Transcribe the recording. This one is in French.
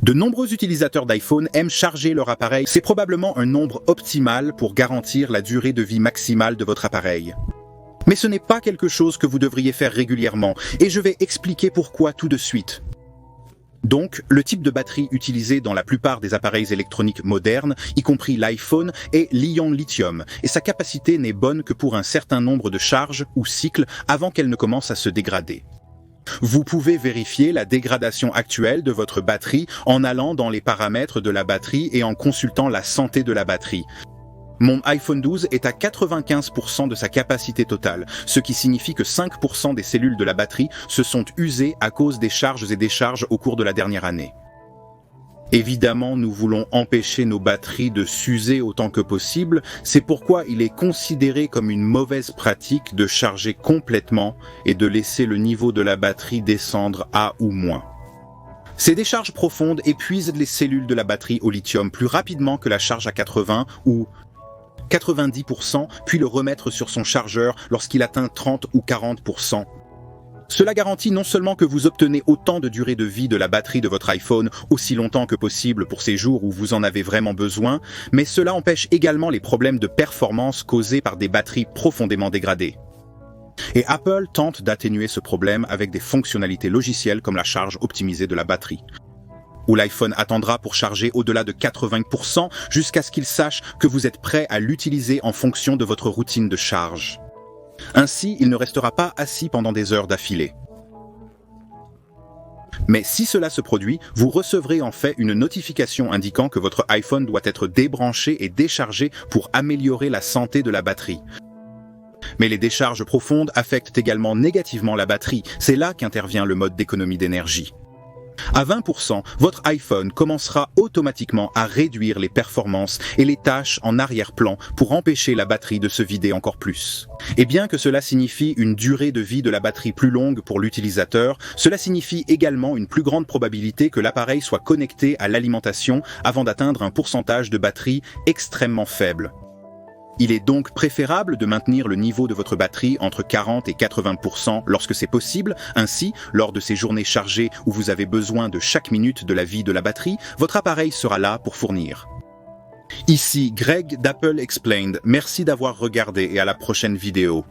De nombreux utilisateurs d'iPhone aiment charger leur appareil. C'est probablement un nombre optimal pour garantir la durée de vie maximale de votre appareil. Mais ce n'est pas quelque chose que vous devriez faire régulièrement, et je vais expliquer pourquoi tout de suite. Donc, le type de batterie utilisé dans la plupart des appareils électroniques modernes, y compris l'iPhone, est l'ion-lithium, et sa capacité n'est bonne que pour un certain nombre de charges ou cycles avant qu'elle ne commence à se dégrader. Vous pouvez vérifier la dégradation actuelle de votre batterie en allant dans les paramètres de la batterie et en consultant la santé de la batterie. Mon iPhone 12 est à 95% de sa capacité totale, ce qui signifie que 5% des cellules de la batterie se sont usées à cause des charges et décharges au cours de la dernière année. Évidemment, nous voulons empêcher nos batteries de s'user autant que possible, c'est pourquoi il est considéré comme une mauvaise pratique de charger complètement et de laisser le niveau de la batterie descendre à ou moins. Ces décharges profondes épuisent les cellules de la batterie au lithium plus rapidement que la charge à 80 ou 90%, puis le remettre sur son chargeur lorsqu'il atteint 30 ou 40%. Cela garantit non seulement que vous obtenez autant de durée de vie de la batterie de votre iPhone aussi longtemps que possible pour ces jours où vous en avez vraiment besoin, mais cela empêche également les problèmes de performance causés par des batteries profondément dégradées. Et Apple tente d'atténuer ce problème avec des fonctionnalités logicielles comme la charge optimisée de la batterie, où l'iPhone attendra pour charger au-delà de 80% jusqu'à ce qu'il sache que vous êtes prêt à l'utiliser en fonction de votre routine de charge. Ainsi, il ne restera pas assis pendant des heures d'affilée. Mais si cela se produit, vous recevrez en fait une notification indiquant que votre iPhone doit être débranché et déchargé pour améliorer la santé de la batterie. Mais les décharges profondes affectent également négativement la batterie, c'est là qu'intervient le mode d'économie d'énergie. À 20%, votre iPhone commencera automatiquement à réduire les performances et les tâches en arrière-plan pour empêcher la batterie de se vider encore plus. Et bien que cela signifie une durée de vie de la batterie plus longue pour l'utilisateur, cela signifie également une plus grande probabilité que l'appareil soit connecté à l'alimentation avant d'atteindre un pourcentage de batterie extrêmement faible. Il est donc préférable de maintenir le niveau de votre batterie entre 40 et 80% lorsque c'est possible. Ainsi, lors de ces journées chargées où vous avez besoin de chaque minute de la vie de la batterie, votre appareil sera là pour fournir. Ici Greg d'Apple Explained. Merci d'avoir regardé et à la prochaine vidéo.